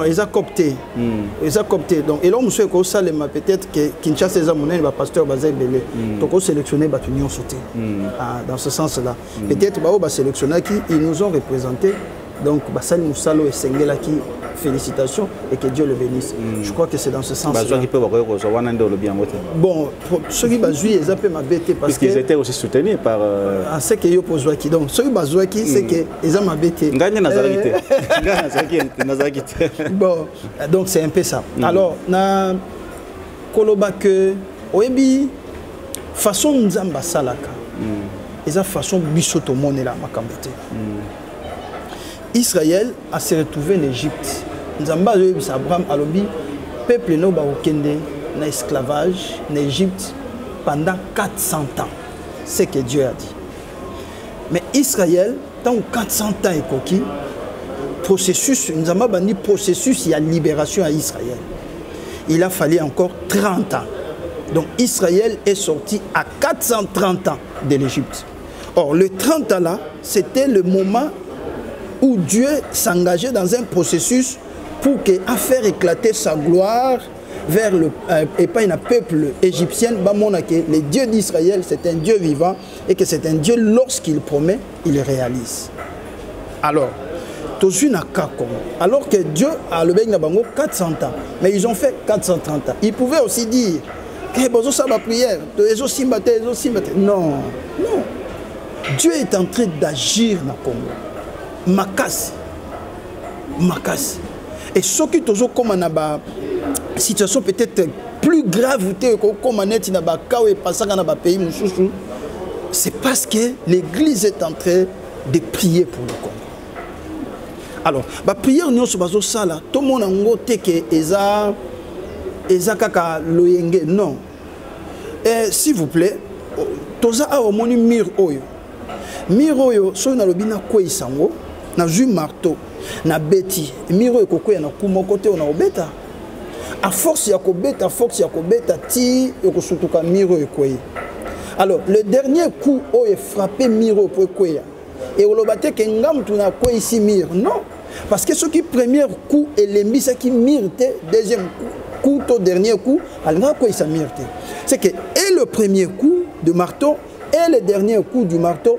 Ils ont copté. Ils ont copté. Donc, et là, on sait que ça, peut-être que Kinshasa, les amounés, le pasteur Bazé Belé. Donc, on sélectionné l'union sauté. Dans ce sens-là. Peut-être que on va sélectionner qui ils nous ont représentés. Donc, Bassali Moussalo et Sengela qui félicitations et que Dieu le bénisse. Je crois que c'est dans ce sens-là. Bon, ceux qui ont joué, ils ont ma bête parce qu'ils étaient aussi soutenus par. Ce que yo posé qui donc ceux qui ont joué qui c'est que ils ont ma bête. Bon, donc c'est un peu ça. Alors, na koloba que oebi façon nzamba salaka. Eza façon bisoto monela makambote. Israël a se retrouvé en Égypte. Nzamba Abraham alobi peuple no ba okende na esclavage en Égypte pendant 400 ans. C'est ce que Dieu a dit. Mais Israël tant 400 ans et coquille processus Nzamba bandi processus il y a libération à Israël. Il a fallu encore 30 ans. Donc Israël est sorti à 430 ans de l'Égypte. Or le 30 ans là, c'était le moment où Dieu s'engageait dans un processus pour faire éclater sa gloire vers le peuple égyptien. Le Dieu d'Israël, c'est un Dieu vivant et que c'est un Dieu, lorsqu'il promet, il réalise. Alors, alors que Dieu a le 400 ans, mais ils ont fait 430 ans. Ils pouvaient aussi dire que prière, non, non. Dieu est en train d'agir dans le Congo. Makasi. Et ce qui est comme une situation peut-être plus grave c'est parce que l'Église est en train de prier pour le Congo. Alors, la prière nous sommes sala, tout le monde a ngoté que eza kaka loyenge non. S'il vous plaît, toza a omoni mir oyo. Mir oyo so na lobina ko isango. Na ju marteau na beti miro ekokoya na kumoko te na obeta a force ya kobeta ti ekosutuka miro ekoyi. Alors le dernier coup o est frappé miro pour ekoya et olobate ke ngamtu na ko ici mir non parce que ce qui premier coup et l'embisa qui mirte deuxième coup to dernier coup alna ko isa mirte c'est que et le premier coup de marteau et le dernier coup du marteau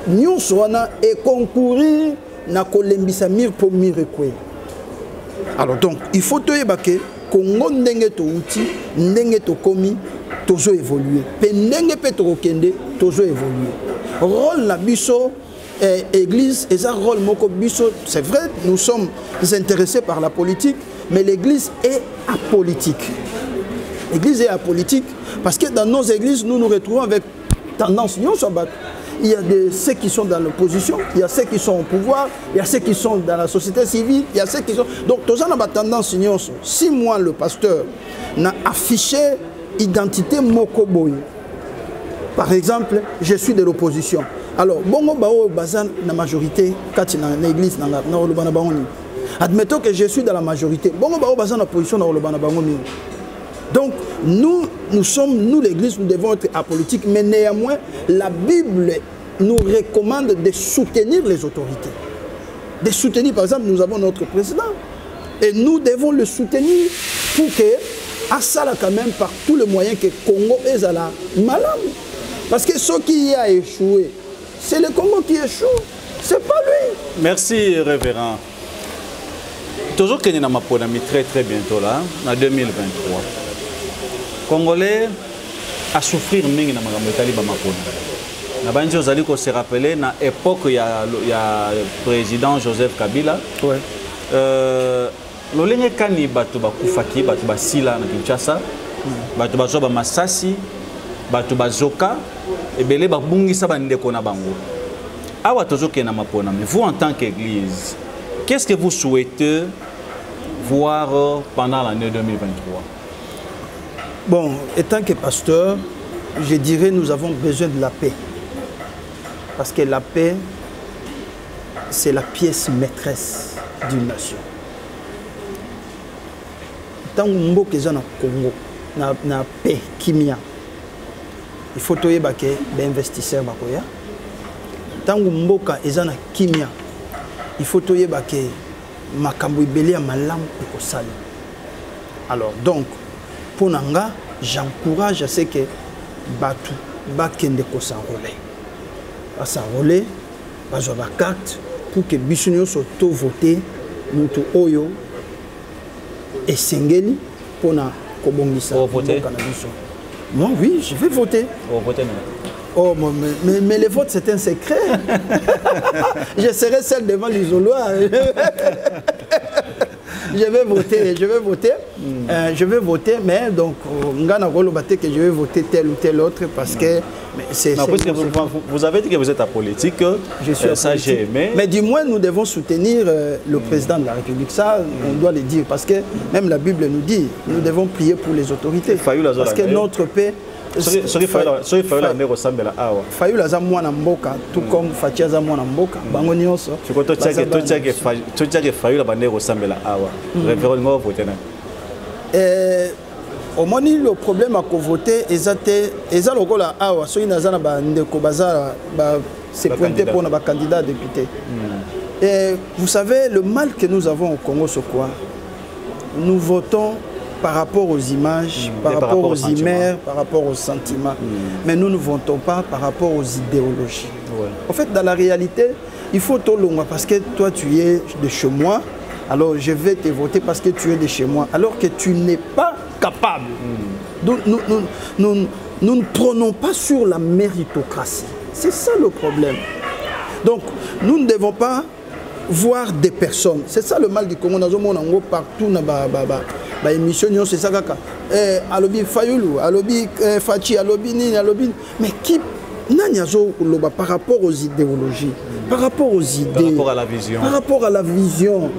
nous sommes et concourir na kolembisa mir pour mirekwe. Alors donc il faut te ébaquer Congo ndenge to outil ndenge to komi tozo évoluer pe ndenge pe to kende tozo évoluer rôle la biso église et ça rôle moko biso c'est vrai nous sommes intéressés par la politique mais l'église est apolitique. L'église est apolitique parce que dans nos églises nous nous retrouvons avec tendance il y a ceux qui sont dans l'opposition, il y a ceux qui sont au pouvoir, il y a ceux qui sont dans la société civile, il y a ceux qui sont... Donc, tous en a tendance, si moi, le pasteur, n'a affiché identité mokoboy, par exemple, je suis de l'opposition. Alors, bongo bao bazan la majorité, quand il y a une église, admettons que je suis dans la majorité, bongo bao bazan l'opposition dans le banabangoni. Donc, nous l'église, nous devons être apolitiques, mais néanmoins, la Bible nous recommande de soutenir les autorités. De soutenir, par exemple, nous avons notre président, et nous devons le soutenir pour que, à ça, quand même, par tous les moyens que Congo est à la malade. Parce que ce qui a échoué, c'est le Congo qui échoue, c'est pas lui. Merci, révérend. Toujours qu'il y a un très bientôt, là, en 2023. Congolais à souffrir mingi na makambo etali ba makona. Na banzi ozali ko se rappeler na époque ya président Joseph Kabila. Ouais. Lolenge kani bato bakufaki bato basila na Kinshasa. Bato bazo ba masasi, bato bazoka ebele babungisa bandeko na bango. Awa tozoke na mapona mais vous en tant qu'église, qu'est-ce que vous souhaitez voir pendant l'année 2023? Bon, étant que pasteur, je dirais nous avons besoin de la paix. Parce que la paix, c'est la pièce maîtresse d'une nation. Tant que nous sommes au Congo, na paix, kimia, il faut que les investisseurs soient. Tant que nous sommes au kimia, il faut que makambo ibele ya malamu ekosala. Alors donc pour nanga j'encourage à ce que batu bakende ko s'enrôler. Ba s'enrôler, ba zo ba carte pour que biso nyonso to voter mutu oyo esengeli pona ko bongisa voter. Moi oui, je vais voter. Voter non. Oh, mais le vote, c'est un secret. Je serai seul devant l'isoloir. Je vais voter, je vais voter, mais donc, que je vais voter tel ou tel autre parce que c'est... Vous avez dit que vous êtes apolitique, je suis ça j'ai aimé. Mais du moins, nous devons soutenir le président de la République. Ça, on doit le dire parce que même la Bible nous dit, nous devons prier pour les autorités. Parce que notre paix... Fayulu aza mwana mboka tout comme Fachi aza mwana mboka bango nyonso totiake Fayulu bande kosambela awa révérend ngo voter na omoni le problème à voter eza lokola awa soki naza na bandeko baza se pointer pour na ba candidat député. Et vous savez le mal que nous avons au Congo c'est quoi? Nous votons par rapport aux images, par rapport aux images, par rapport aux sentiments. Mais nous ne votons pas par rapport aux idéologies. Ouais. En fait, dans la réalité, il faut tout long parce que toi, tu es de chez moi, alors je vais te voter parce que tu es de chez moi, alors que tu n'es pas capable. Donc, nous ne prenons pas sur la méritocratie. C'est ça le problème. Donc, nous ne devons pas voir des personnes. C'est ça le mal du Congo. Nous avons partout ba émission c'est ça kaka alobi Fayulu alobi Fachi alobi nini alobi mais qui nani azo loba par rapport aux idéologies par rapport aux idées par rapport à la vision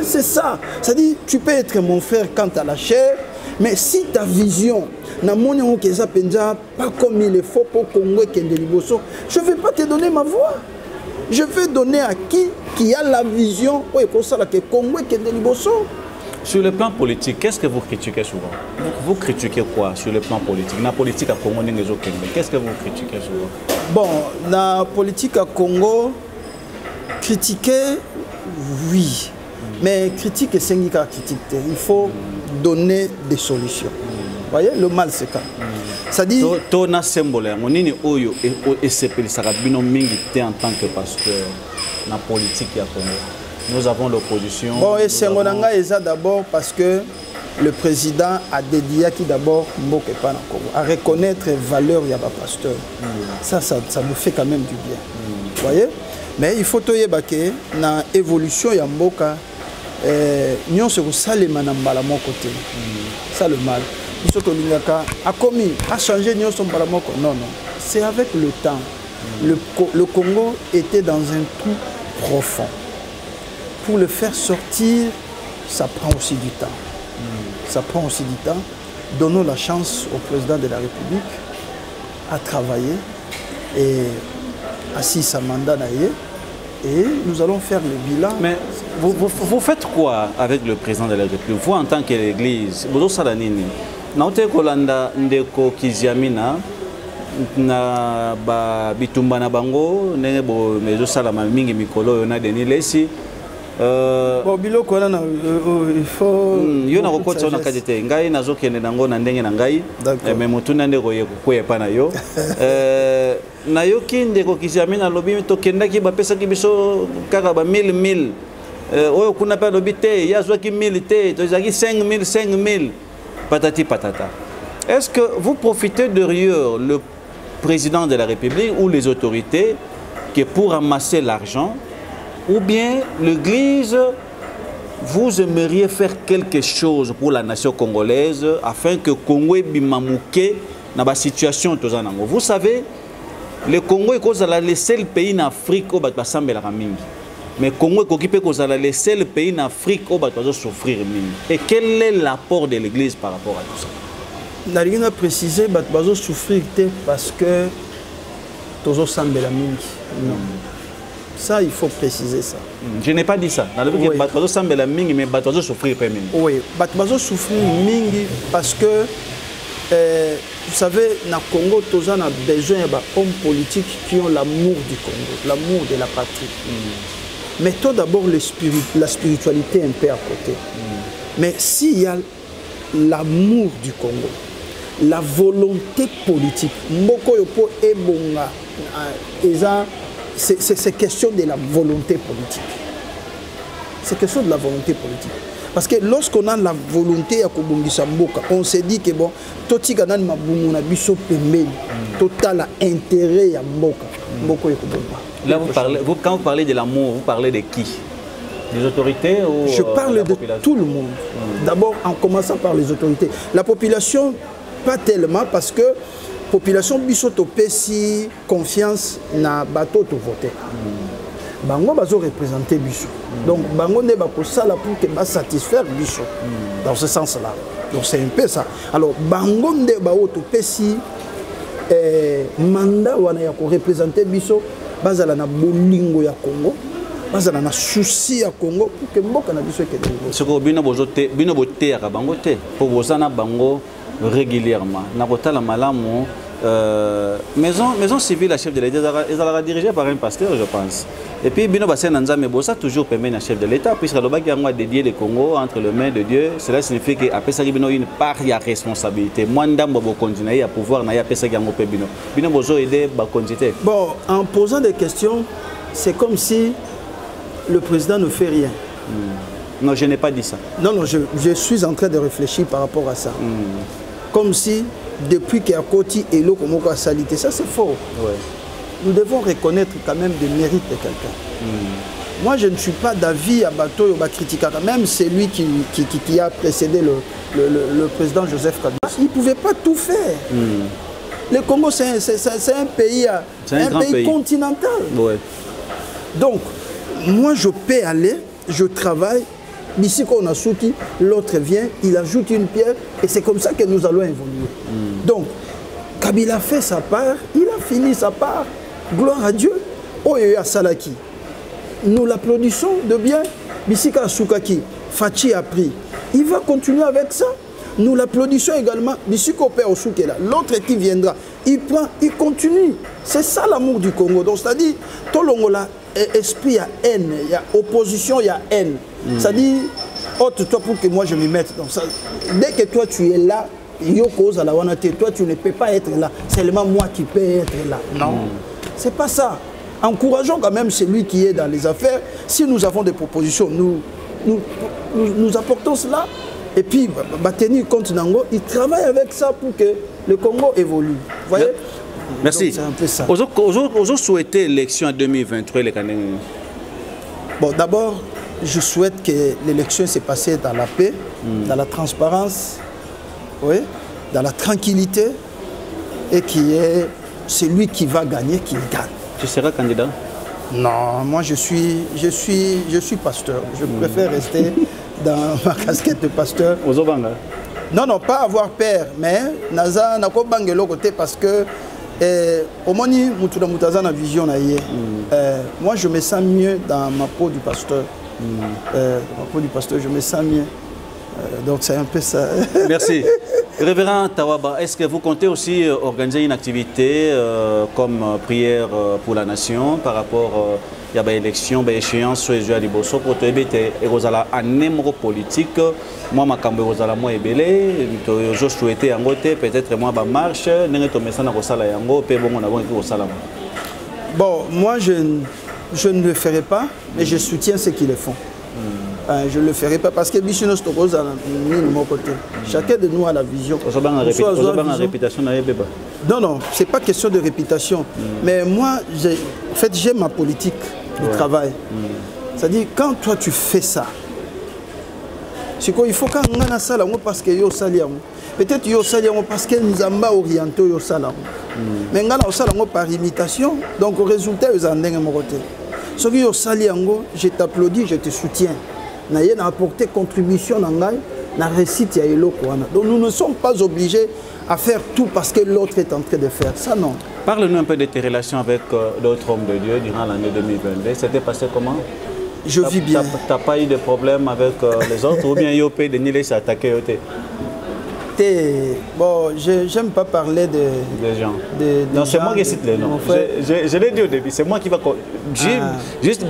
c'est ça, ça dit tu peux être mon frère quant à la chair mais si ta vision na moni on keza penza pas comme il faut pour Congo kende liboso je vais pas te donner ma voix. Je vais donner à qui a la vision pour que Congo kende liboso. Sur le plan politique, qu'est-ce que vous critiquez souvent? Vous critiquez quoi sur le plan politique? La politique à Congo, qu'est-ce que vous critiquez souvent? Bon, la politique à Congo, critiquer, oui. Mais critique et syndicat critique. Il faut donner des solutions. Vous voyez, le mal c'est quand. Ça dit... Tona symbole, monini oyo et sepeli sarabino mingi en tant que pasteur na politique à Congo. Nous avons l'opposition. Bon, et c'est d'abord parce que le président a dédié qui d'abord à reconnaître les valeurs de pasteur. Ça nous fait quand même du bien. Vous voyez? Mais il faut que dans l'évolution de Mboka, nous sommes salés mon côté. Ça le mal. A commis, a changé nous sommes non, non. C'est avec le temps. Le Congo était dans un trou profond. Pour le faire sortir, ça prend aussi du temps. Ça prend aussi du temps. Donnons la chance au président de la République à travailler et assis sa mandat d'ailleurs. Et nous allons faire le bilan. Mais vous faites quoi avec le président de la République? Vous en tant que l'Église, vous savez Naote Kolanda Ndeko Kiziamina na ba bitumba na bango nenge bo mezo sala mingi mikolo yona deni lesi bon biloko wana il faut yo na kokotsa na kadete ngai nazokende nango na ndenge na ngai mais mutuna ndeko ye kuyepa na yo na yo Ndeko Kiziamina lobi to kendaki ba pesa ki biso kaka ba 1000 oyo kuna pa lobi te yazwa ki 1000 te to zaki 5000 patati patata. Est-ce que vous profitez de rire le président de la République ou les autorités que pour amasser l'argent, ou bien l'Église, vous aimeriez faire quelque chose pour la nation congolaise afin que Congo bimamouke dans la situation tozanango? Vous savez, le Congo est le seul pays en Afrique où il y a mais le Congo est le seul pays en Afrique où il va souffrir. Et quel est l'apport de l'Église par rapport à tout ça? Je n'ai rien à préciser, mais il va souffrir parce que il va souffrir. Non. Ça, il faut préciser ça. Je n'ai pas dit ça. Il va souffrir, mais il va souffrir. Oui, il va souffrir parce que, vous savez, dans le Congo, nous avons besoin d'hommes politiques qui ont l'amour du Congo, l'amour de la patrie. mettons d'abord la spiritualité un peu à côté. Mais s'il y a l'amour du Congo, la volonté politique, c'est question de la volonté politique. C'est question de la volonté politique. Parce que lorsqu'on a la volonté à Kobongisa Mboka, on s'est dit que bon, Toti Kanan Mabumuna Biso Pembe, total intérêt à Mboka. Là, quand vous parlez de l'amour, vous parlez de qui? Des autorités ou je parle de tout le monde. D'abord, en commençant par les autorités. La population, pas tellement, parce que la population Bisoto Pessi, confiance na bateau to voter. Bango bazo représenter Biso. Donc, Bango ne va pas ça pour que va satisfaire Biso. Dans ce sens-là. Donc, c'est un peu ça. Alors, Bango ne va pas Pessi mandat wana ya ko représenter Biso, bazala na bolingo ya Congo. Bazala na souci à Congo pour que mboka na biso ekende. Ce que bino bote ya bango te pour bozana bango régulièrement. Na kotala malamu maison civile, la chef de l'État, elle sera dirigée par un pasteur, je pense. Et puis bino basen nzambe bossa toujours permet na chef de l'État puisque le baki yango a dédié le Congo entre les mains de Dieu. Cela signifie que après ça bino une part ya responsabilité. Moi ndambo bo continuer à pouvoir na ya pesa yango pe bino. Bino bozo aider ba continuer. Bon, en posant des questions, c'est comme si le président ne fait rien. Non, je n'ai pas dit ça. Non, non, je suis en train de réfléchir par rapport à ça. Comme si, depuis qu'il y a Koti et l'eau comme on salité, ça c'est faux. Ouais. Nous devons reconnaître quand même des mérites de quelqu'un. Moi, je ne suis pas d'avis à Bato et à critiquer. Même c'est lui qui a précédé le président Joseph Kabila. Il ne pouvait pas tout faire. Le Congo, c'est un pays, un pays continental. Ouais. Donc, moi, je peux aller, je travaille. D'ici qu'on a soutenu, l'autre vient, il ajoute une pierre, et c'est comme ça que nous allons évoluer. Donc, Kabila a fait sa part, il a fini sa part. Gloire à Dieu. Oyo Salaki. Nous l'applaudissons de bien. Bissika Soukaki, Fachi a pris. Il va continuer avec ça. Nous l'applaudissons également. Bissiko Père Soukela. L'autre qui viendra, il prend, il continue. C'est ça l'amour du Congo. Donc, c'est-à-dire, tout le monde esprit, il y a haine, il y a opposition, il y a haine. C'est-à-dire, toi pour que moi je m'y mette. Donc, ça, dès que toi tu es là, toi tu ne peux pas être là. C'est seulement moi qui peux être là. Non, c'est pas ça. Encourageons quand même celui qui est dans les affaires. Si nous avons des propositions, nous apportons cela. Et puis, tenir compte Nango, il travaille avec ça pour que le Congo évolue. Vous voyez? Merci. C'est un peu ça. Vous souhaitez l'élection en 2023 les Canadiens? Bon, d'abord, je souhaite que l'élection s'est passée dans la paix, dans la transparence, oui, dans la tranquillité, et qui est celui qui va gagner, qui gagne. Tu seras candidat? Non, moi je suis pasteur. Je préfère rester dans ma casquette de pasteur. Non, non, pas avoir peur, mais naza nako bangelo côté parce que au moni mutuda mutaza na vision na yé. Moi je me sens mieux dans ma peau du pasteur. Ma peau du pasteur, je me sens mieux. Donc c'est un peu ça. Merci. Révérend Tawaba, est-ce que vous comptez aussi organiser une activité comme prière pour la nation par rapport à l'élection, échéance sur les jeux à Liboso pour te éviter un numéro politique? Moi, ma cambe Rosala, moi, ebélé, je souhaitais en côté, peut-être moi, ma marche, n'est-ce pas? Bon, moi, je ne le ferai pas, mais je soutiens ceux qui le font. Je ne le ferai pas parce que Bichino Stokos a mis de mon côté. Chacun de nous a la vision. Non, non, ce n'est pas question de réputation. Mais moi, en fait, j'aime ma politique du travail. C'est-à-dire, quand toi tu fais ça, c'est qu'il faut qu'on ait ça parce que yo sali. Peut-être yo sali parce que nous avons orienté yo sali. Mais on a ça par imitation. Donc, au résultat, ils ont un côté. Ce qui yo sali, je t'applaudis, je te soutiens. N'a apporté contribution dans la réussite ya eloko wana. Donc nous ne sommes pas obligés à faire tout parce que l'autre est en train de faire ça, non. Parle-nous un peu de tes relations avec d'autres hommes de Dieu durant l'année 2022. C'était passé comment? Je vis bien. Tu n'as pas eu de problème avec les autres ou bien Yopé de Nile s'est attaqué? Bon, j'aime pas parler des gens. Non, c'est moi qui cite les noms. Je l'ai dit au début, c'est moi qui va... Juste,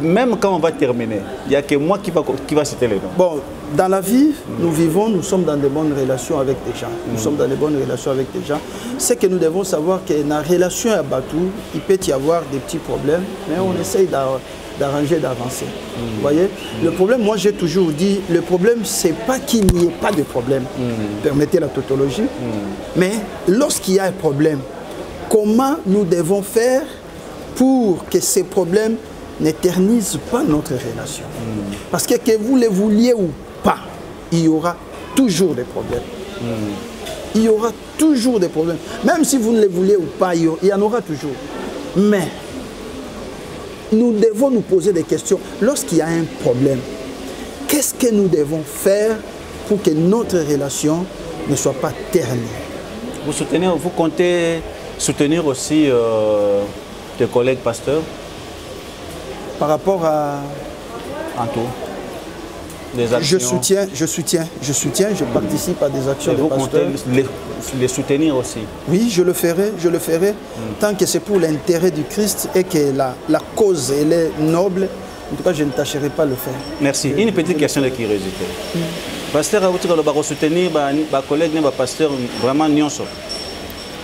même quand on va terminer, il n'y a que moi qui va citer les noms. Bon, dans la vie, nous sommes dans de bonnes relations avec des gens. Nous sommes dans de bonnes relations avec des gens. C'est que nous devons savoir que dans la relation à Batou, il peut y avoir des petits problèmes, mais on essaye d'arranger, d'avancer. Vous voyez? Le problème, moi j'ai toujours dit, le problème c'est pas qu'il n'y ait pas de problème, permettez la tautologie, mais lorsqu'il y a un problème, comment nous devons faire pour que ces problèmes n'éternisent pas notre relation? Parce que vous le vouliez ou pas, il y aura toujours des problèmes. Il y aura toujours des problèmes. Même si vous ne les voulez ou pas, il y en aura toujours. Mais nous devons nous poser des questions. Lorsqu'il y a un problème, qu'est-ce que nous devons faire pour que notre relation ne soit pas ternie? Vous comptez soutenir aussi tes collègues pasteurs? Par rapport à... En tout. Des actions. Je participe à des actions de pasteurs. Les soutenir aussi? Oui, je le ferai, tant que c'est pour l'intérêt du Christ et que la cause elle est noble. En tout cas, je ne tâcherai pas le faire. Merci. Une petite question de curiosité. Pasteur, vous soutenir les collègues, les pasteurs, vraiment nyonso.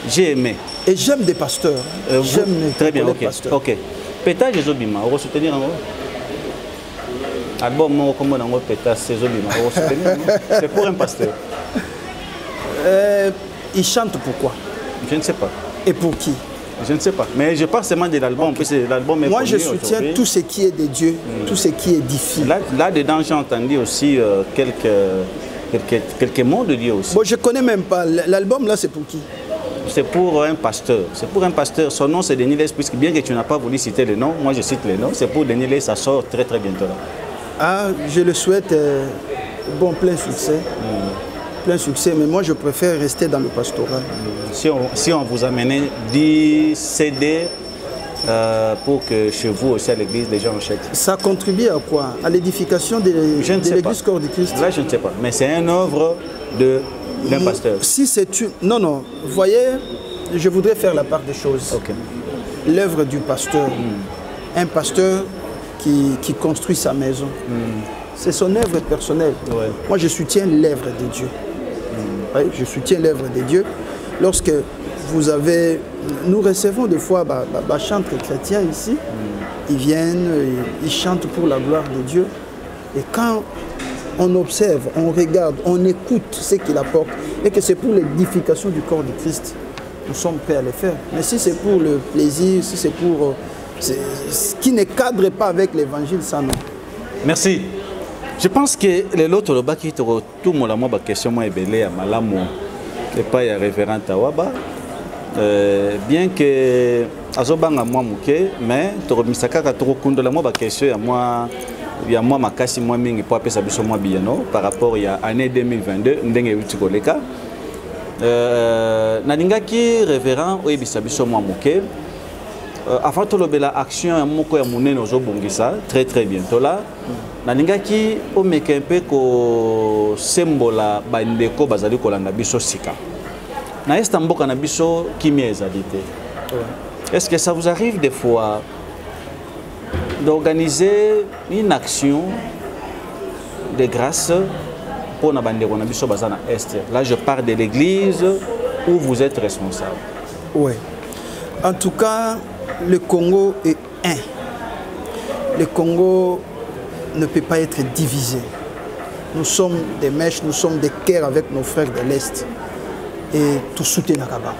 J'ai aimé. Et j'aime des pasteurs. J'aime très bien, ok. Peut-être que vous soutenir en album, c'est pour un pasteur. Il chante pourquoi? Je ne sais pas. Et pour qui? Je ne sais pas. Mais je parle seulement de l'album. Moi, je soutiens tout ce qui est de Dieu, tout ce qui édifie. Là-dedans, j'ai entendu aussi quelques mots de Dieu aussi. Bon, je ne connais même pas. L'album, là, c'est pour qui? C'est pour un pasteur. C'est pour un pasteur. Son nom, c'est Denis Les, puisque bien que tu n'as pas voulu citer le nom, moi, je cite le nom. C'est pour Denis Les, ça sort très, très bientôt. Ah, je le souhaite plein succès. Plein succès, mais moi je préfère rester dans le pastorat. Si on vous amenait 10 CD pour que chez vous aussi à l'église, les gens achètent. Ça contribue à quoi? À l'édification de l'église Corps du Christ? Là, je ne sais pas, mais c'est une œuvre d'un pasteur. Si c'est une... Non, vous voyez, je voudrais faire la part des choses. Okay. L'œuvre du pasteur, un pasteur qui construit sa maison. C'est son œuvre personnelle. Ouais. Moi, je soutiens l'œuvre de Dieu. Oui, je soutiens l'œuvre de Dieu. Lorsque vous avez... Nous recevons des fois des chantres chrétiens ici. Ils viennent, ils chantent pour la gloire de Dieu. Et quand on observe, on regarde, on écoute ce qu'il apporte, et que c'est pour l'édification du corps de Christ, nous sommes prêts à le faire. Mais si c'est pour le plaisir, si c'est pour... ce qui ne cadre pas avec l'évangile, ça non. Merci. Je pense que l'autre, le baki, tout le monde a une question moi belé à Malamo, et pas y a révérend Tawaba. Bien que azobanga moi muke, mais toro misaka ka toro kundo la moi question à moi. Il y a moi makasi moi mingi pour appeler ça biso moi bieno par rapport il y a année 2022 ndenge uti koleka. Nalingaki révérend oyebisa biso moi muke. Avant de la action à mon coeur monnaie nos obongisa très très bientôt là. Nalingaki o meke un peu ko sembola bandeko bazali kolanda biso sika. Na est mboka na biso kimi ezalité. Est-ce que ça vous arrive des fois d'organiser une action de grâce pour na bandeko na biso bazana est? Là je parle de l'église où vous êtes responsable. Oui. En tout cas, le Congo est un. Le Congo ne peut pas être divisé. Nous sommes des mèches, nous sommes des cœurs avec nos frères de l'Est. Et tout soutient Nakaba.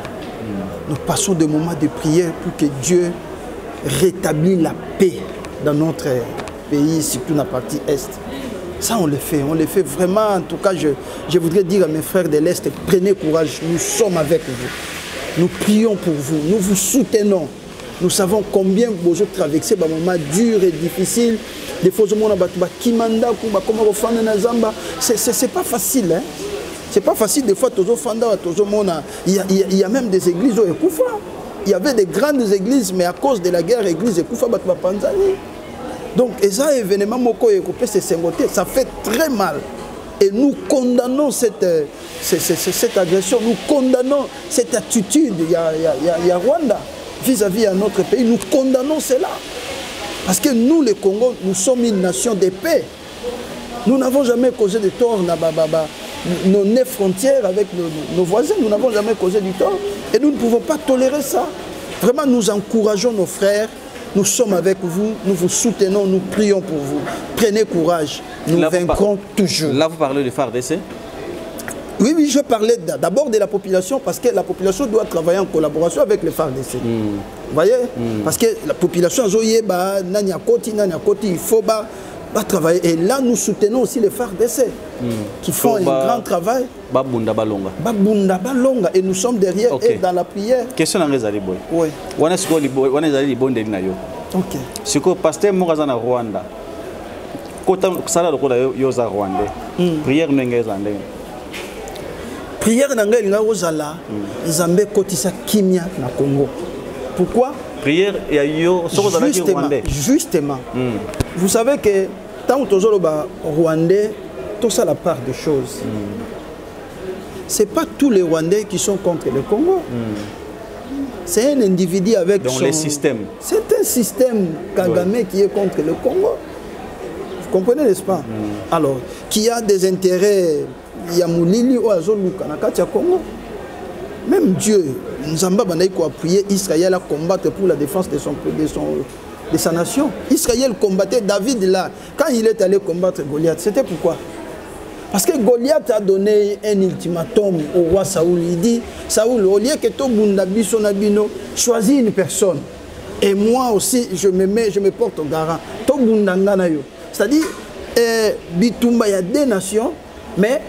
Nous passons des moments de prière pour que Dieu rétablisse la paix dans notre pays, surtout dans la partie Est. Ça, on le fait vraiment. En tout cas, je voudrais dire à mes frères de l'Est, prenez courage, nous sommes avec vous. Nous prions pour vous, nous vous soutenons. Nous savons combien vous avez traversé des moments durs et difficiles. Des fois, c'est pas facile. Hein? C'est pas facile. Des fois, il y a même des églises où il y avait des grandes églises, mais à cause de la guerre, l'église est Koufa. Donc, ça fait très mal. Et nous condamnons cette agression, nous condamnons cette attitude, il y a Rwanda vis-à-vis à notre pays, nous condamnons cela. Parce que nous, les Congos, nous sommes une nation de paix. Nous n'avons jamais causé de tort nos frontières avec nos voisins, nous n'avons jamais causé du tort. Et nous ne pouvons pas tolérer ça. Vraiment, nous encourageons nos frères, nous sommes avec vous, nous vous soutenons, nous prions pour vous. Prenez courage, nous vaincrons toujours. Là, vous parlez du FARDC? Oui, oui, je parlais d'abord de la population parce que la population doit travailler en collaboration avec le FARDC. Vous voyez? Parce que la population, il faut travailler. Et là, nous soutenons aussi les FARDC qui font un grand travail. Babunda Balonga. Babunda Balonga. Et nous sommes derrière eux dans la prière. Question à Boy. Oui. On est les bons de l'Inayo. Ok. Ce que pasteur Morazana Rwanda. Quand ça Rwanda. Prière n'engagez. Prière n'engagez ozala. Nzambe kotisa kimia na Congo. Pourquoi? Prière et yo. Justement. Vous savez que tant que les Rwandais, tout ça la part des choses. Ce n'est pas tous les Rwandais qui sont contre le Congo. C'est un individu avec son... les systèmes. C'est un système Kagame qui est contre le Congo. Vous comprenez, n'est-ce pas? Alors, qui a des intérêts, il y a Moulili ou Azoluka, Nakatia Congo. Même Dieu, Nzamba Banaïko a prié Israël à combattre pour la défense de sa nation. Israël combattait David là. Quand il est allé combattre Goliath, c'était pourquoi? Parce que Goliath a donné un ultimatum au roi Saoul. Il dit, Saoul, au lieu que tout Bundabino choisis une personne. Et moi aussi, je me porte au garant. C'est-à-dire, Bitumba, il y a des nations, mais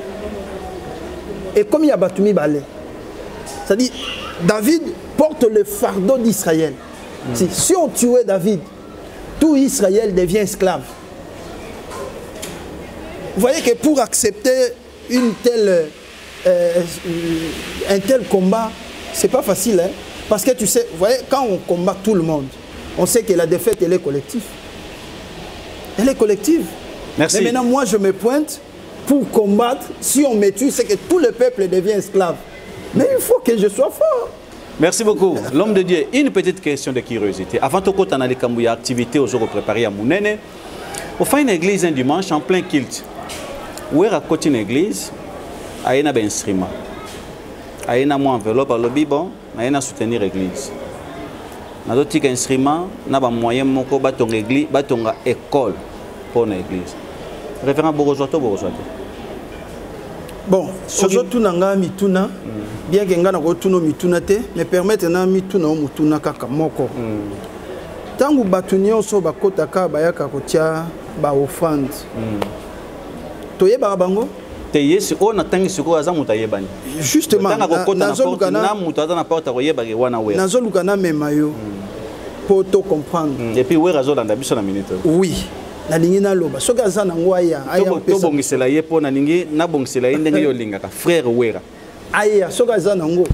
et comme il y a Batumi Balé, c'est-à-dire, David porte le fardeau d'Israël. Si on tuait David, tout Israël devient esclave. Vous voyez que pour accepter un tel combat, c'est pas facile. Hein? Parce que tu sais, vous voyez, quand on combat tout le monde, on sait que la défaite, elle est collective. Elle est collective. Merci. Mais maintenant, moi, je me pointe pour combattre. Si on me tue, c'est que tout le peuple devient esclave. Mais il faut que je sois fort. Merci beaucoup. L'homme de Dieu, une petite question de curiosité. Avant de aller à l'activité aux jours préparés à Mounene, on fait une église un dimanche en plein culte. Où est à côté une église, il y a un instrument. Il y a une enveloppe à l'objet, il y a soutenir l'église. Il y a un instrument, il y a un moyen de l'église, une école pour l'église. Référent Borozoto, Borozoto. Bon, surtout nanga mituna, bien que ngana rotuno mituna te, me permettre na mituna o mutuna kaka moko. Tangu batunyo so bakota ka bayaka kotia ba offrande. Toyeba bango? Teyesi on atangi siko aza mutayebani. Justement, nazoluka na memayo pour to comprendre. Et puis ouais razolanda biso na minute. Oui. Na lingina loba soka za na ngwaya aya to bongisela ye po na lingi na bongisela ye ndenge yo lingaka frère wera aya soka za na ngo.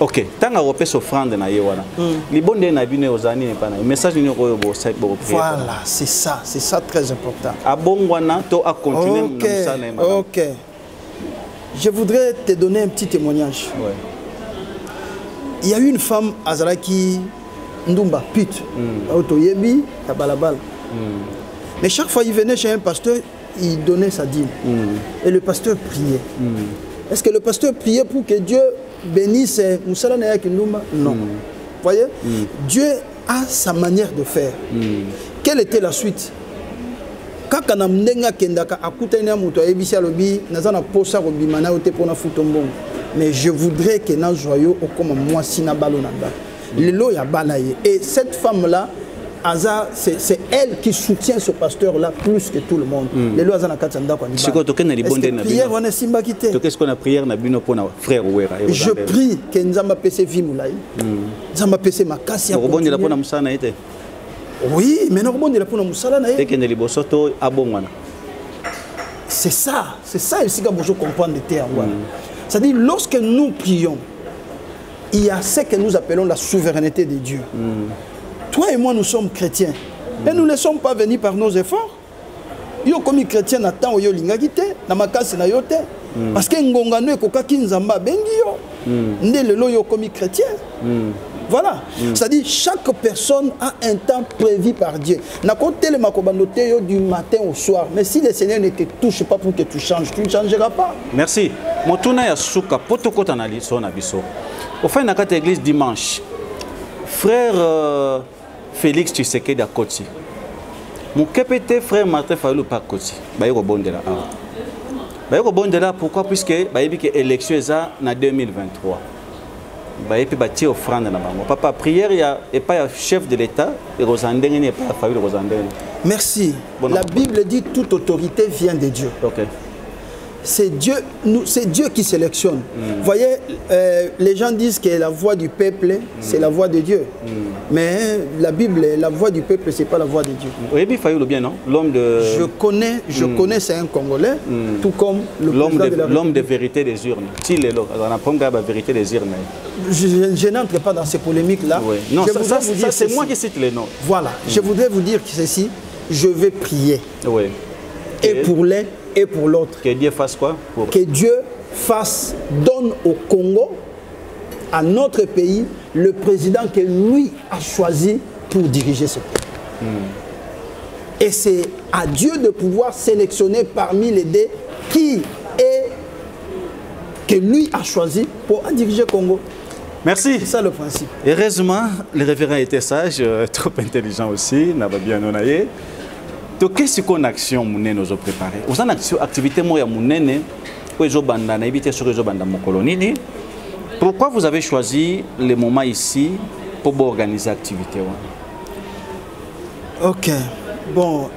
OK, tanga repesa offrande na ye wana libonde na bino ozani ne pana message ni ko bo site bo prier. Voilà, c'est ça très important. Abongwana to a continuer na ça na. OK. Je voudrais te donner un petit témoignage. Ouais. Il y a une femme Azaraki Ndumba Pit Autoyebi à Balabal. Mais chaque fois qu'il venait chez un pasteur, il donnait sa dîme. Et le pasteur priait. Est-ce que le pasteur priait pour que Dieu bénisse Moussala Naya Kindumba? Non. Vous voyez? Dieu a sa manière de faire. Quelle était la suite? Quand on a mnenga kendaka akutanya muto ebisi alobi nazana posa ko bimana ote pona futombon. Mais je voudrais que na joyau comme moi sina balonanda. Lelo ya balaye. Et cette femme là Aza, c'est elle qui soutient ce pasteur-là plus que tout le monde. Les lois en Katanda. Qu'est-ce qu'on a prié na bino pour frère Ouera? Je prie que Nzamba pese Vimoulaï. Nzamba pese Makasi. Oui, mais non, c'est ça ici que je comprends de terre. C'est-à-dire, lorsque nous prions, il y a ce que nous appelons la souveraineté de Dieu. Toi et moi, nous sommes chrétiens. Et nous ne sommes pas venus par nos efforts. yo comme chrétien na temps yo lingaki te na makasi na yo te parce que ngongano ekokaki nzamba bengi yo nde lelo yo comme chrétien. Voilà, c'est-à-dire chaque personne a un temps prévu par Dieu. Na côté le makobandote yo du matin au soir, mais si le Seigneur ne te touche pas pour que tu changes, tu ne changeras pas. Merci. Motuna ya suka potoko tanali so na biso. Au fin na kata église dimanche. Frère Félix Tshisekedi à Koti. Mon capitaine frère Martin Fayulu par Koti. Bayeko bondela. Bayeko bondela pourquoi puisque bayebi que élection eza na 2023. Bayebi bati offrande na bango. Papa prière ya et pas chef de l'État et Rosandeng n'est pas Fayulu Rosandeng. Merci. La Bible dit toute autorité vient de Dieu. OK. C'est Dieu, c'est Dieu qui sélectionne. Vous voyez, les gens disent que la voix du peuple, c'est la voix de Dieu. Mais la Bible, la voix du peuple, c'est pas la voix de Dieu. Oui, il faut le bien, non? L'homme de... Je connais, c'est un Congolais, tout comme l'homme de vérité des urnes. Il est là, on apprend la vérité des urnes. Je n'entre pas dans ces polémiques-là. Oui. Non, ça c'est moi qui cite les noms. Voilà, je voudrais vous dire que ceci, je vais prier. Oui. Et pour l'un et pour l'autre. Que Dieu fasse quoi? Que Dieu donne au Congo, à notre pays, le président que lui a choisi pour diriger ce pays. Et c'est à Dieu de pouvoir sélectionner parmi les deux qui est que lui a choisi pour diriger le Congo. Merci. C'est ça le principe. Heureusement, le révérend était sage, trop intelligent aussi, n'a pas bien nonaillé. Donc, qu'est-ce qu'on action mounene nous a préparé? Vous avez une activité moya mounene pour les banda na éviter sur les banda mon colonie. Pourquoi vous avez choisi le moment ici pour organiser l'activité? Ok. Bon,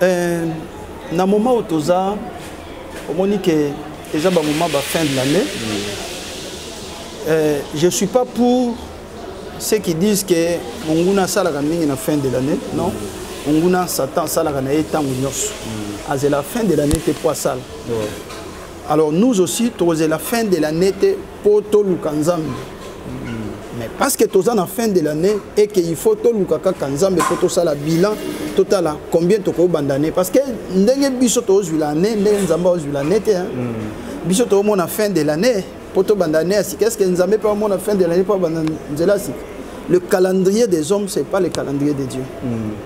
na moment où toza, au moment que déjà ba moment ba fin de l'année, je suis pas pour ceux qui disent que monguna sala kamingi na fin de l'année, non. Monguna Satan sala kana etango nyos. À la fin de l'année c'est pour ça. Alors nous aussi c'est la fin de l'année pour to lukanzambe. Mais parce que tous en la fin de l'année et qu'il faut to lukaka kanzambe pour to sala bilan total combien to ko bandane parce que ndenge biso to l'année ndenge nzamba l'année te hein. Biso to mo na fin de l'année pour to bandane si qu'est-ce que nzambe pas mo na fin de l'année pour bandane nzela si. Le calendrier des hommes, ce n'est pas le calendrier de Dieu.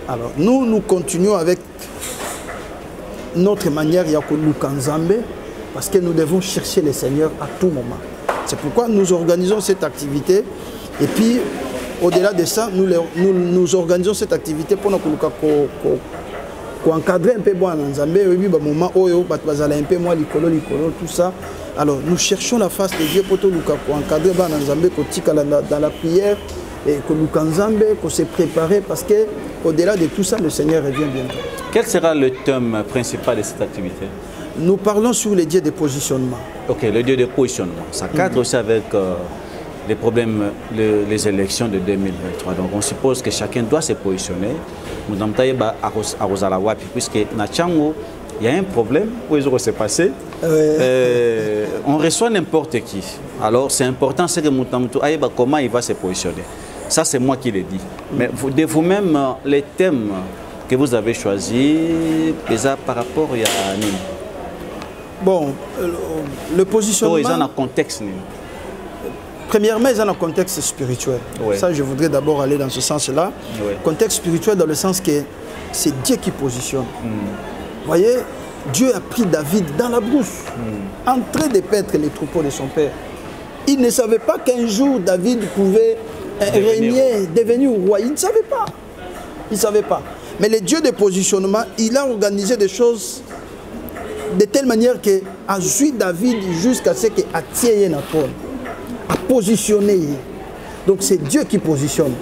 Alors, nous continuons avec notre manière Yakoulukanzambe parce que nous devons chercher le Seigneur à tout moment. C'est pourquoi nous organisons cette activité. Et puis, au-delà de ça, nous organisons cette activité pour nous encadrer un peu Nzambe. Et puis, moment où un peu moins l'icolo, tout ça. Alors, nous cherchons la face de Dieu pour encadrer Nzambe dans la prière. Et que nous qu'on s'est préparé parce qu'au-delà de tout ça, le Seigneur revient bientôt. Quel sera le thème principal de cette activité? Nous parlons sur les dieux de positionnement. Ok, le dieu de positionnement. Ça cadre aussi avec les problèmes, les élections de 2023. Donc on suppose que chacun doit se positionner. Puisque Nachango, il y a un problème, où il s'est passé. On reçoit n'importe qui. Alors c'est important, c'est que Moutamoutou Aïba, comment il va se positionner. Ça, c'est moi qui l'ai dit. Mais de vous-même, les thèmes que vous avez choisis, déjà par rapport à Nîmes. Bon, le positionnement... Ils ont un contexte. Premièrement, ils ont un contexte spirituel. Ouais. Ça, je voudrais d'abord aller dans ce sens-là. Ouais. Contexte spirituel dans le sens que c'est Dieu qui positionne. Vous voyez, Dieu a pris David dans la brousse, en train de paître les troupeaux de son père. Il ne savait pas qu'un jour David pouvait régner, devenir roi. Il ne savait pas. Il ne savait pas. Mais le Dieu de positionnement, il a organisé des choses de telle manière que a joué David jusqu'à ce qu'il atteigne la trône, à positionner. Donc c'est Dieu qui positionne.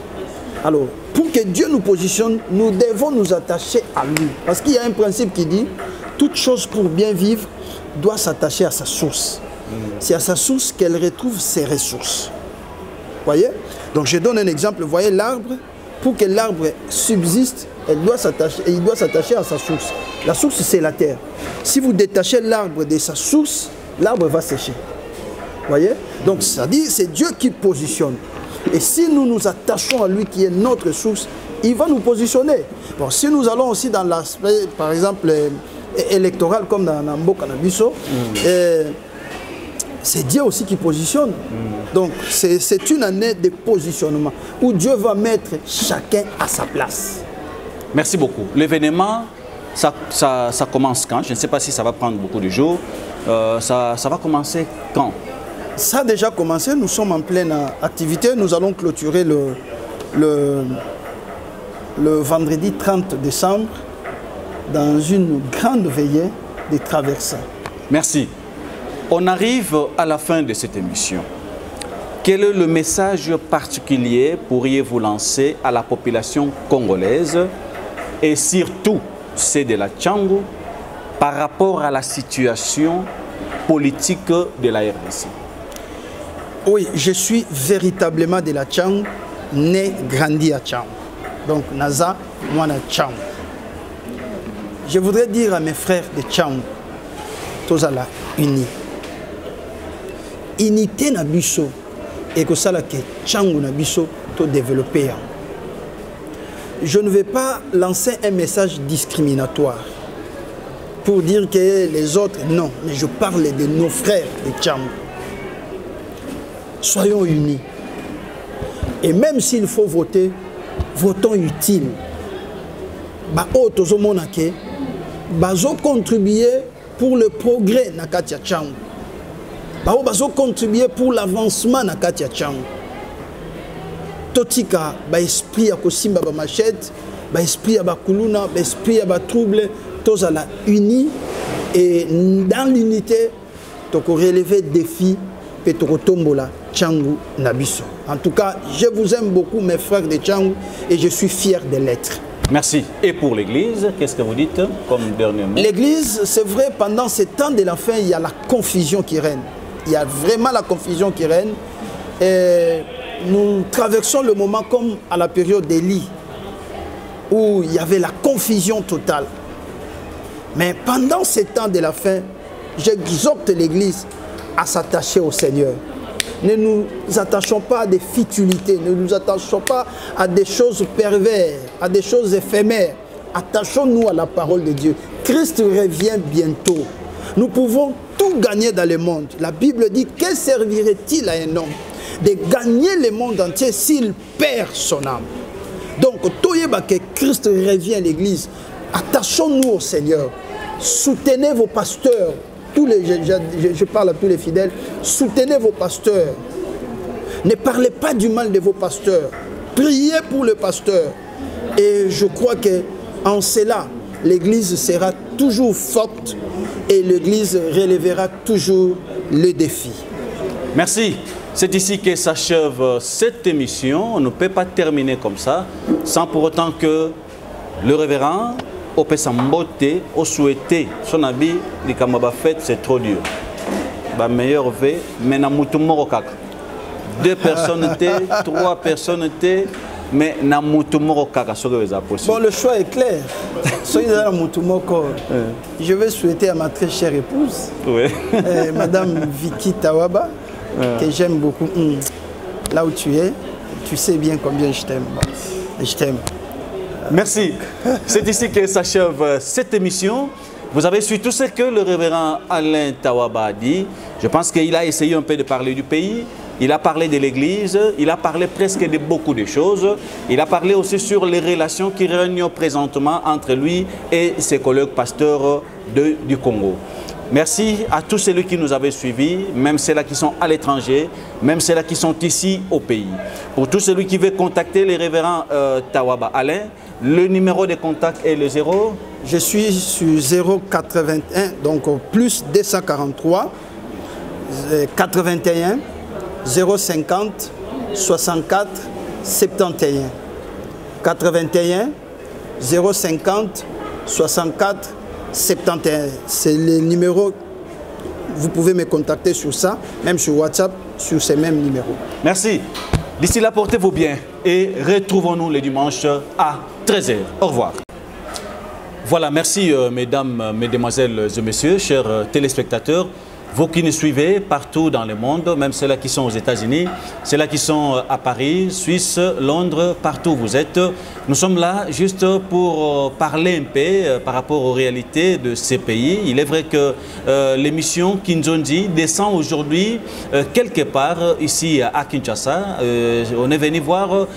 Alors, pour que Dieu nous positionne, nous devons nous attacher à lui. Parce qu'il y a un principe qui dit, toute chose pour bien vivre doit s'attacher à sa source. C'est à sa source qu'elle retrouve ses ressources. Vous voyez? Donc je donne un exemple. Vous voyez l'arbre, pour que l'arbre subsiste, il doit s'attacher à sa source. La source, c'est la terre. Si vous détachez l'arbre de sa source, l'arbre va sécher. Vous voyez? Donc ça dit, c'est Dieu qui positionne. Et si nous nous attachons à lui qui est notre source, il va nous positionner. Bon, si nous allons aussi dans l'aspect, par exemple, électorale comme dans Mboka Nabiso. C'est Dieu aussi qui positionne. Donc c'est une année de positionnement où Dieu va mettre chacun à sa place. Merci beaucoup. L'événement, ça commence quand? Je ne sais pas si ça va prendre beaucoup de jours. Ça va commencer quand? Ça a déjà commencé. Nous sommes en pleine activité. Nous allons clôturer le vendredi 30 décembre dans une grande veillée des traversants. Merci. On arrive à la fin de cette émission. Quel est le message particulier pourriez-vous lancer à la population congolaise et surtout ceux de la Tchangu par rapport à la situation politique de la RDC? Oui, je suis véritablement de la Tchangu, né, grandi à Tchangu. Donc, Naza, moi, na Tchangu. Je voudrais dire à mes frères de Tchangu, tous à la unis. Unité na biso et que ça là que Tchangu na biso to développer. Je ne vais pas lancer un message discriminatoire pour dire que les autres non, mais je parle de nos frères de Tchangu. Soyons unis. Et même s'il faut voter, votons utile. Ba otozo monake bazo contribuer pour le progrès na katia Tchangu. Bazo contribuer pour l'avancement na katia Tchangu. Totika ba esprit ya kosimba ba machette, ba esprit ya ba kuluna, ba esprit ya ba trouble, tous à la unis et dans l'unité toko relever défi pe toko tombola Tchangu nabiso. En tout cas, je vous aime beaucoup mes frères de Tchangu et je suis fier de l'être. Merci. Et pour l'Église, qu'est-ce que vous dites comme dernier mot? L'Église, c'est vrai, pendant ces temps de la fin, il y a la confusion qui règne. Il y a vraiment la confusion qui règne. Et nous traversons le moment comme à la période d'Élie, où il y avait la confusion totale. Mais pendant ces temps de la fin, j'exhorte l'Église à s'attacher au Seigneur. Ne nous attachons pas à des futilités, ne nous attachons pas à des choses perverses, à des choses éphémères. Attachons-nous à la parole de Dieu. Christ revient bientôt. Nous pouvons tout gagner dans le monde. La Bible dit, que servirait-il à un homme de gagner le monde entier s'il perd son âme? Donc, toyeba que Christ revient à l'Église. Attachons-nous au Seigneur. Soutenez vos pasteurs. Je parle à tous les fidèles. Soutenez vos pasteurs. Ne parlez pas du mal de vos pasteurs. Priez pour le pasteur. Et je crois qu'en cela, l'Église sera toujours forte et l'Église relèvera toujours les défis. Merci. C'est ici que s'achève cette émission. On ne peut pas terminer comme ça sans pour autant que le révérend au Pessambote, au souhaité, son habit, les Kamaba fête, c'est trop dur. Bah, meilleur V, mais na mutumoro kaka. 2 personnes, 3 personnes, mais na mutumoro kaka, ce que vous avez possible. Bon, le choix est clair. Soyez dans la mutumoko. Je vais souhaiter à ma très chère épouse, Madame Vicky Tawaba, que j'aime beaucoup. Là où tu es, tu sais bien combien je t'aime. Je t'aime. Merci. C'est ici que s'achève cette émission. Vous avez su tout ce que le révérend Alain Tawaba a dit. Je pense qu'il a essayé un peu de parler du pays. Il a parlé de l'Église. Il a parlé presque de beaucoup de choses. Il a parlé aussi sur les relations qui règnent présentement entre lui et ses collègues pasteurs du Congo. Merci à tous ceux qui nous avaient suivis, même ceux-là qui sont à l'étranger, même ceux-là qui sont ici au pays. Pour tous ceux qui veulent contacter les révérends Tawaba Alain, le numéro de contact est le 0. Je suis sur 081, donc plus 243 81 050 64 71. 81 050 64 71. C'est le numéro. Vous pouvez me contacter sur ça, même sur WhatsApp, sur ces mêmes numéros. Merci. D'ici là, portez-vous bien et retrouvons-nous le dimanche à 13 h. Au revoir. Voilà, merci mesdames, mesdemoiselles et messieurs, chers téléspectateurs. vous qui nous suivez partout dans le monde, même ceux-là qui sont aux États-Unis, ceux-là qui sont à Paris, Suisse, Londres, partout où vous êtes. Nous sommes là juste pour parler un peu par rapport aux réalités de ces pays. Il est vrai que l'émission Kinzondi descend aujourd'hui quelque part ici à Kinshasa. On est venu voir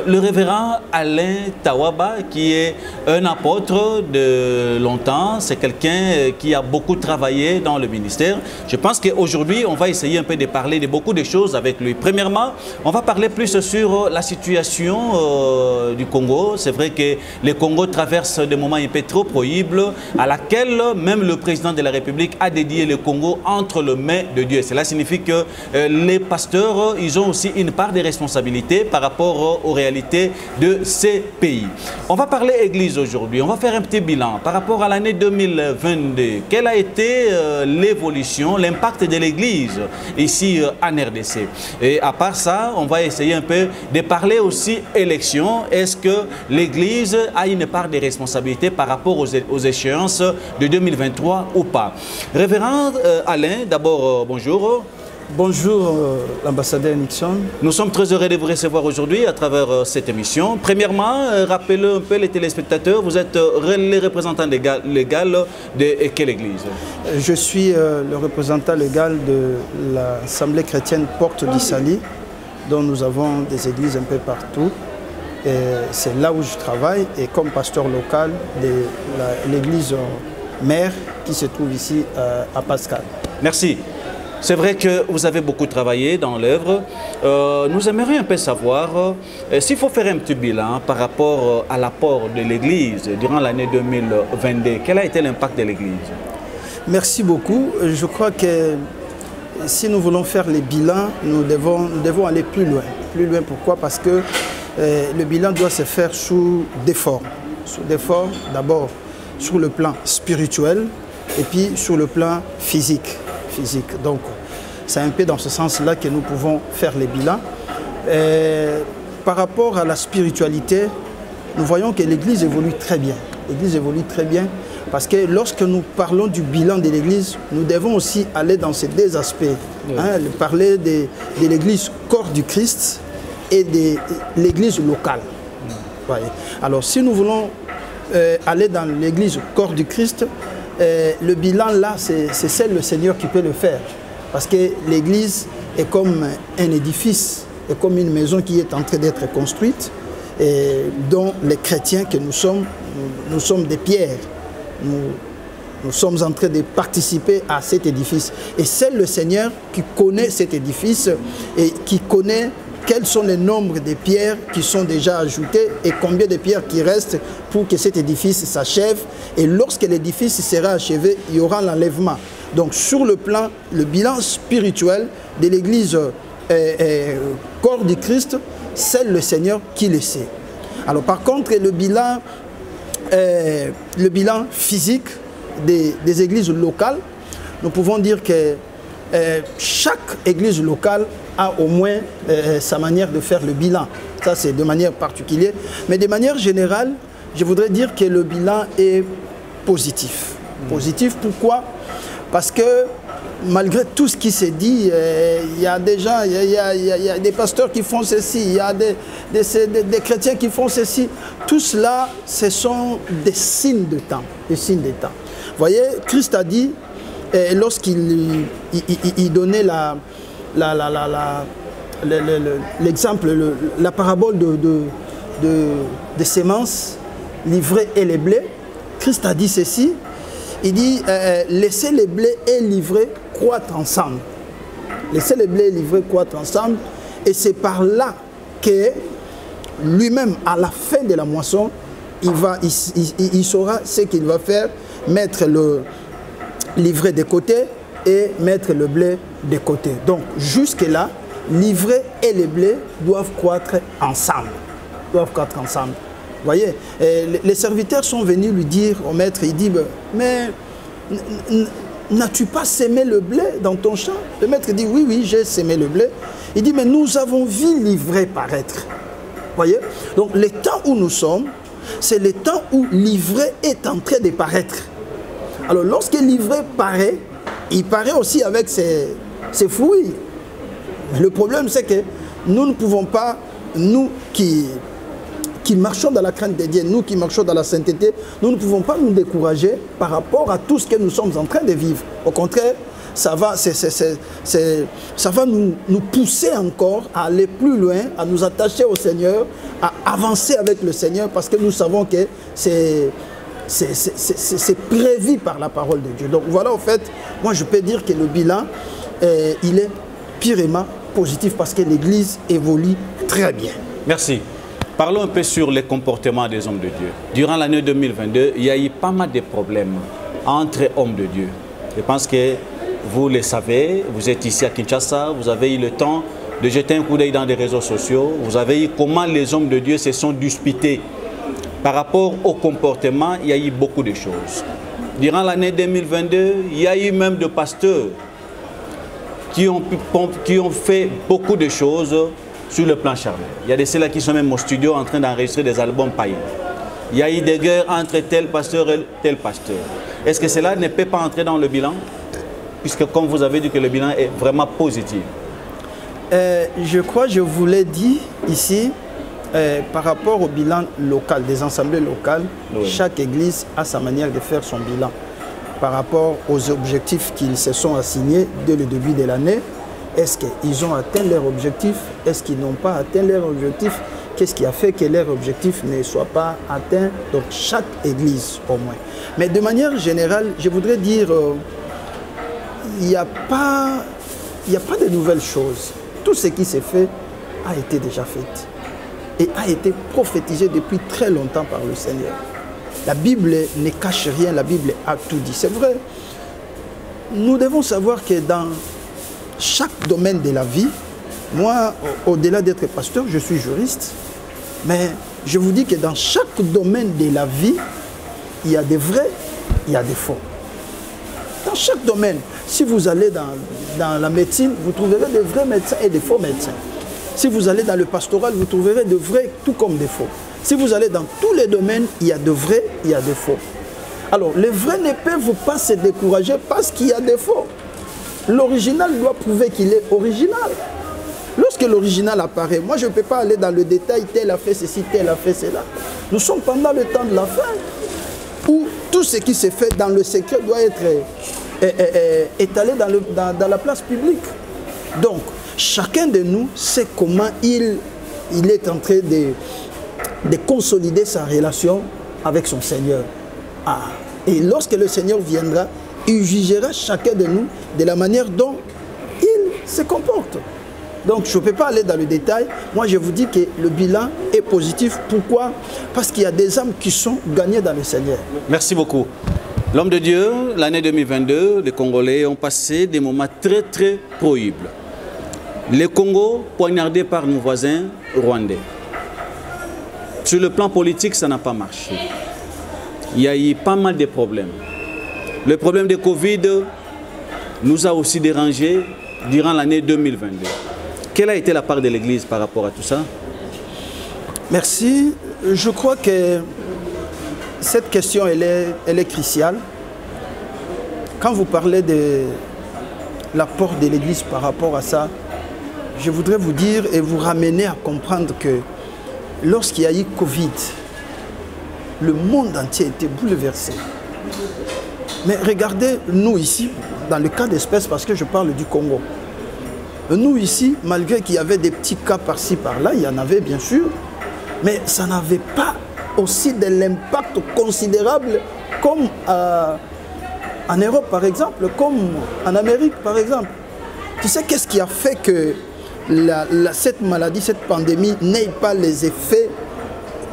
le révérend Alain Tawaba, qui est un apôtre de longtemps. C'est quelqu'un qui a beaucoup travaillé dans le ministère. Je pense qu'aujourd'hui, on va essayer un peu de parler de beaucoup de choses avec lui. Premièrement, on va parler plus sur la situation du Congo. C'est vrai que le Congo traverse des moments un peu trop prohibles, à laquelle même le président de la République a dédié le Congo entre les mains de Dieu. Cela signifie que les pasteurs, ils ont aussi une part de responsabilité par rapport aux réalités de ces pays. On va parler Église aujourd'hui. On va faire un petit bilan par rapport à l'année 2022. Quelle a été l'évolution, l'impact de l'Église ici en RDC? Et à part ça, on va essayer un peu de parler aussi élections. Est-ce que l'Église a une part de responsabilité par rapport aux échéances de 2023 ou pas? Révérend Alain, d'abord, bonjour. Bonjour, l'ambassadeur Nixon. Nous sommes très heureux de vous recevoir aujourd'hui à travers cette émission. Premièrement, rappelez un peu les téléspectateurs, vous êtes le représentant légal de quelle église? Je suis le représentant légal de l'Assemblée chrétienne Porte du Salut, dont nous avons des églises un peu partout. C'est là où je travaille et comme pasteur local de l'église mère qui se trouve ici à Pascal. Merci. C'est vrai que vous avez beaucoup travaillé dans l'œuvre. Nous aimerions un peu savoir s'il faut faire un petit bilan par rapport à l'apport de l'Église durant l'année 2022. Quel a été l'impact de l'Église? Merci beaucoup. Je crois que si nous voulons faire les bilans, nous devons aller plus loin. Plus loin, pourquoi? Parce que le bilan doit se faire sous des formes. Sous des formes, d'abord sur le plan spirituel et puis sur le plan physique. Donc, c'est un peu dans ce sens-là que nous pouvons faire les bilans. Par rapport à la spiritualité, nous voyons que l'Église évolue très bien. L'Église évolue très bien parce que lorsque nous parlons du bilan de l'Église, nous devons aussi aller dans ces deux aspects. Oui. Parler de l'Église corps du Christ et de l'Église locale. Oui. Alors, si nous voulons aller dans l'Église corps du Christ, le bilan là, c'est seul le Seigneur qui peut le faire. Parce que l'Église est comme un édifice, est comme une maison qui est en train d'être construite, et dont les chrétiens que nous sommes des pierres. Nous sommes en train de participer à cet édifice. Et c'est le Seigneur qui connaît cet édifice et qui connaît quels sont les nombres de pierres qui sont déjà ajoutées et combien de pierres qui restent pour que cet édifice s'achève. Et lorsque l'édifice sera achevé, il y aura l'enlèvement. Donc sur le plan, le bilan spirituel de l'Église corps du Christ, c'est le Seigneur qui le sait. Alors par contre, le bilan physique des églises locales, nous pouvons dire que chaque église locale a au moins sa manière de faire le bilan. Ça, c'est de manière particulière. Mais de manière générale, je voudrais dire que le bilan est positif. Positif, pourquoi? Parce que malgré tout ce qui s'est dit, il y a des gens, il y a des pasteurs qui font ceci, il y a des chrétiens qui font ceci. Tout cela, ce sont des signes de temps. Des signes de temps. Vous voyez, Christ a dit, lorsqu'il donnait l'exemple, la parabole de semences, l'ivraie et les blés, Christ a dit ceci, il dit laissez les blés et l'ivraie croître ensemble. Laissez les blés et l'ivraie croître ensemble, et c'est par là que lui-même, à la fin de la moisson, il saura ce qu'il va faire, mettre l'ivraie de côté et mettre le blé de côté. Donc jusque-là, l'ivraie et le blé doivent croître ensemble. Doivent croître ensemble. Vous voyez, les serviteurs sont venus lui dire au maître, il dit, mais n'as-tu pas sémé le blé dans ton champ? Le maître dit, oui, oui, j'ai sémé le blé. Il dit, mais nous avons vu l'ivraie paraître. Vous voyez, donc le temps où nous sommes, c'est le temps où l'ivraie est en train de paraître. Alors lorsque l'ivraie paraît, il paraît aussi avec ses fruits. Le problème, c'est que nous ne pouvons pas, nous qui marchons dans la crainte de Dieu, nous qui marchons dans la sainteté, nous ne pouvons pas nous décourager par rapport à tout ce que nous sommes en train de vivre. Au contraire, ça va nous pousser encore à aller plus loin, à nous attacher au Seigneur, à avancer avec le Seigneur, parce que nous savons que c'est prévu par la parole de Dieu. Donc voilà, en fait, moi je peux dire que le bilan, il est purement positif parce que l'Église évolue très bien. Merci. Parlons un peu sur les comportements des hommes de Dieu. Durant l'année 2022, il y a eu pas mal de problèmes entre hommes de Dieu. Je pense que vous le savez, vous êtes ici à Kinshasa, vous avez eu le temps de jeter un coup d'œil dans les réseaux sociaux, vous avez eu comment les hommes de Dieu se sont disputés. Par rapport au comportement, il y a eu beaucoup de choses. Durant l'année 2022, il y a eu même des pasteurs qui ont fait beaucoup de choses sur le plan charnel. Il y a de ceux-là qui sont même au studio en train d'enregistrer des albums païens. Il y a eu des guerres entre tel pasteur et tel pasteur. Est-ce que cela ne peut pas entrer dans le bilan? Puisque comme vous avez dit que le bilan est vraiment positif. Je crois, je vous l'ai dit ici, par rapport au bilan local, des assemblées locales, oui. Chaque église a sa manière de faire son bilan. Par rapport aux objectifs qu'ils se sont assignés dès le début de l'année, est-ce qu'ils ont atteint leur objectif? Est-ce qu'ils n'ont pas atteint leur objectif? Qu'est-ce qui a fait que leur objectif ne soit pas atteint? Donc chaque église au moins. Mais de manière générale, je voudrais dire, il n'y a pas de nouvelles choses. Tout ce qui s'est fait a été déjà fait et a été prophétisé depuis très longtemps par le Seigneur. La Bible ne cache rien, la Bible a tout dit. C'est vrai, nous devons savoir que dans chaque domaine de la vie, moi, au-delà d'être pasteur, je suis juriste, mais je vous dis que dans chaque domaine de la vie, il y a des vrais, il y a des faux. Dans chaque domaine, si vous allez dans la médecine, vous trouverez de vrais médecins et de faux médecins. Si vous allez dans le pastoral, vous trouverez de vrais tout comme des faux. Si vous allez dans tous les domaines, il y a de vrais, il y a de faux. Alors, les vrais ne peuvent pas se décourager parce qu'il y a des faux. L'original doit prouver qu'il est original. Lorsque l'original apparaît, moi je ne peux pas aller dans le détail, tel a fait ceci, tel a fait cela. Nous sommes pendant le temps de la fin, où tout ce qui se fait dans le secret doit être étalé dans la place publique. Donc, chacun de nous sait comment il est en train de consolider sa relation avec son Seigneur. Et lorsque le Seigneur viendra, il jugera chacun de nous de la manière dont il se comporte. Donc je ne peux pas aller dans le détail. Moi je vous dis que le bilan est positif. Pourquoi? Parce qu'il y a des âmes qui sont gagnées dans le Seigneur. Merci beaucoup. L'homme de Dieu, l'année 2022, les Congolais ont passé des moments très très prohibles. Le Congo poignardé par nos voisins rwandais. Sur le plan politique, ça n'a pas marché. Il y a eu pas mal de problèmes. Le problème de Covid nous a aussi dérangés durant l'année 2022. Quelle a été la part de l'Église par rapport à tout ça? Merci. Je crois que cette question, elle est cruciale. Quand vous parlez de l'apport de l'Église par rapport à ça, je voudrais vous dire et vous ramener à comprendre que lorsqu'il y a eu Covid, le monde entier était bouleversé. Mais regardez, nous ici, dans le cas d'espèce, parce que je parle du Congo, nous ici, malgré qu'il y avait des petits cas par-ci, par-là, il y en avait bien sûr, mais ça n'avait pas aussi de l'impact considérable comme en Europe par exemple, comme en Amérique par exemple. Tu sais qu'est-ce qui a fait que cette maladie, cette pandémie n'ait pas les effets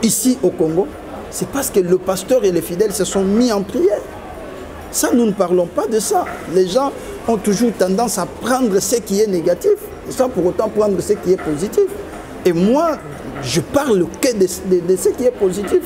ici au Congo? C'est parce que le pasteur et les fidèles se sont mis en prière. Ça, nous ne parlons pas de ça. Les gens ont toujours tendance à prendre ce qui est négatif, sans pour autant prendre ce qui est positif. Et moi, je parle que de ce qui est positif.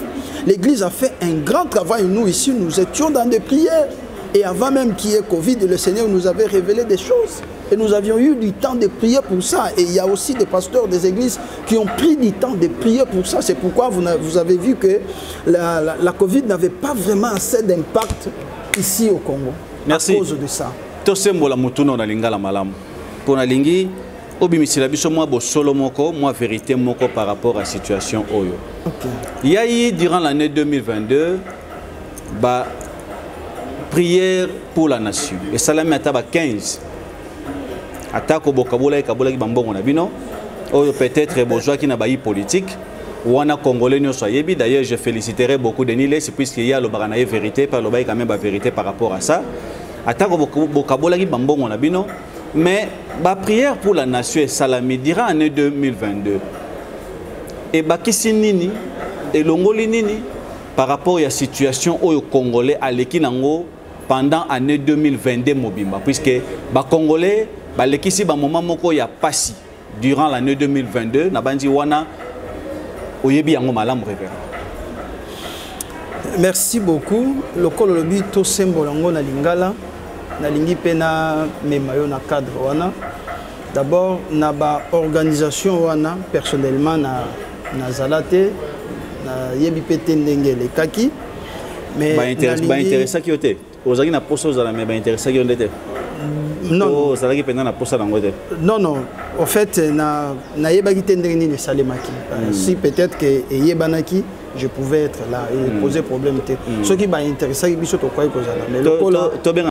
L'Église a fait un grand travail. Nous, ici, nous étions dans des prières. Et avant même qu'il y ait Covid, le Seigneur nous avait révélé des choses. Et nous avions eu du temps de prier pour ça. Et il y a aussi des pasteurs des églises qui ont pris du temps de prier pour ça. C'est pourquoi vous avez vu que la Covid n'avait pas vraiment assez d'impact ici au Congo. Merci. À cause de ça. tosembola mutuna na lingala malamu pour na lingi obimisila biso moi bo solo moko moi vérité moko par rapport à la situation oyo. Il y a eu durant l'année 2022 ba prière pour la nation et salami ataba 15 atako bokabola kabola ki bambongo na bino oyo peut-être bourgeois qui na bayi politique wana congolais nyo soyebi. D'ailleurs je féliciterai beaucoup Denis Less puisqu'il y a le baranaye vérité par le bayi quand même la vérité par rapport à ça atako bokabola ki bambongo na bino. Mais la prière pour la nation est salami dira année 2022. Et bakisi nini et longoli nini par rapport à la situation au Congolais à l'Ekinango pendant l'année 2022 mobimba puisque les Congolais balekisi ba moment moko ya pasi durant l'année 2022 na bandi wana oyebi yango malamu révérend. Merci beaucoup. Le kololobi to sembolango na lingala. Na lingi pena memayo na cadre wana. D'abord na ba organisation wana personnellement na zalate na yebi pete ndenge le kaki mais ba intéressé ki ote ozaki na poso za la mais ba intéressé ki ondete non ozaki pena na posa na ngote non en fait na yeba ki tendenge ni salemaki si peut-être que yebanaki je pouvais être là et poser problème. Ce qui m'a intéressé, c'est que je suis mais le